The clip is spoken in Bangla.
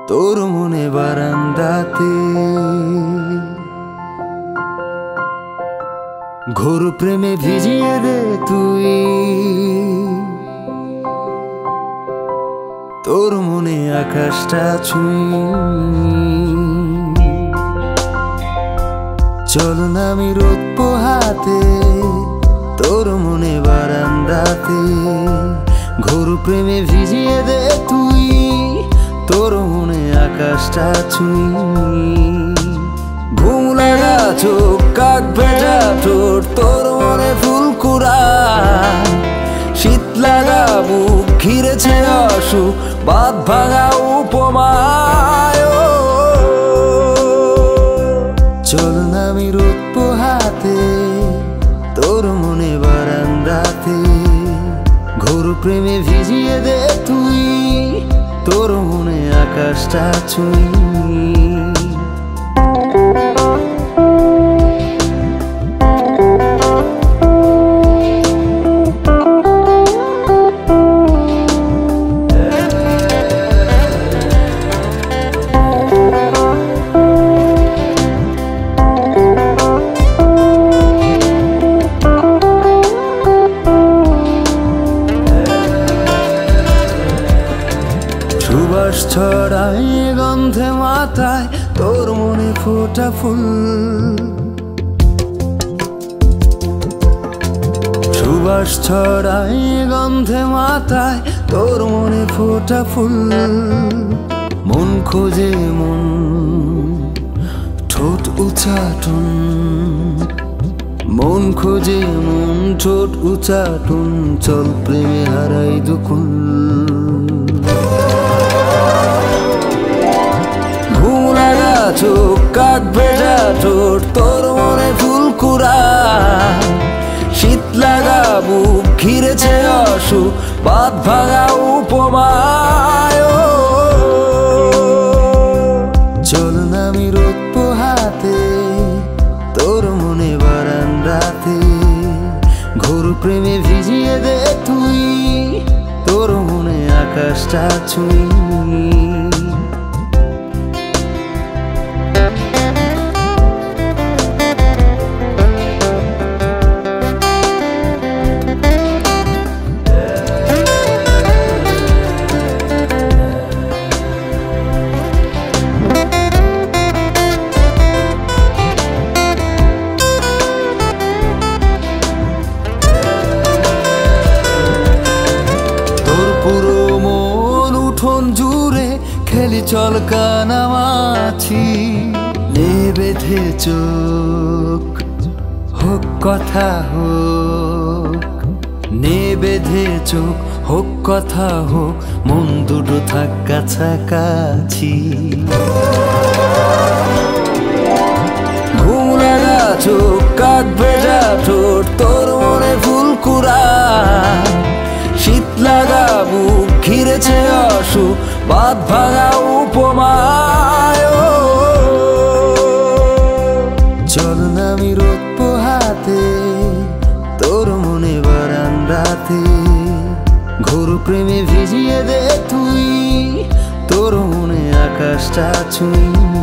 তোর মনে বারান্দাতে ঘোর প্রেমে ভিজিয়ে দে তুই তোর মনে আকাশটা ছুঁই চল না আমি রোদ পোহাতে তোর মনে বারান্দাতে ঘোর প্রেমে ভিজিয়ে দে তুই তোর মনে আকাশটা ছুঁই ঘুম লাগা চোখ কাক ভেজা ঠোঁট তোর মনে ফুলকুড়া শীত লাগা বুক ঘিরেছে অসুখ বাঁধ ভাঙা উপমায় চল না আমি রোদ পোহাতে তোর মনে বারান্দাতে ঘোর প্রেমে ভিজিয়ে দে তুই তোর মনে আকাশটা ছুঁই সুবাস ছড়ায় গন্ধে মাথায় তোর মনে ফোটা ফুল সুবাস ছড়ায় গন্ধে মাথায় তোর মনে ফোটা ফুল মন খোঁজে মন ঠোঁট উচাটন মন খোঁজে মন ঠোঁট উচাটন চল প্রেমে হারাই দুকুল চোখ কাক ভেজা ঠোঁট তোর মনে ফুলকুড়া শীত লাগা বুক ঘিরেছে অসুখ বাঁধ ভাঙা উপমায় চল না আমি রোদ পোহাতে তোর মনে বারান্দাতে ঘোর প্রেমে ভিজিয়ে দে তুই তোর মনে আকাশটা ছুঁই জুড়ে খেলি চল কানামাছি নে বেঁধে চোখ হোক কথা হোক নে বেঁধে চোখ হোক কথা হোক মন দুটো থাক কাছাকাছি ঘুম লাগা চোখ কাক ভেজা ঠোঁট তোর মনে ফুলকুড়া শীত লাগা বুক ঘিরেছে অসুখ বাঁধ ভাঙা উপমায় চল না আমি রোদ পোহাতে তোর মনে বারান্দাতে ঘোর প্রেমে ভিজিয়ে দে তুই তোর মনে আকাশটা ছুঁই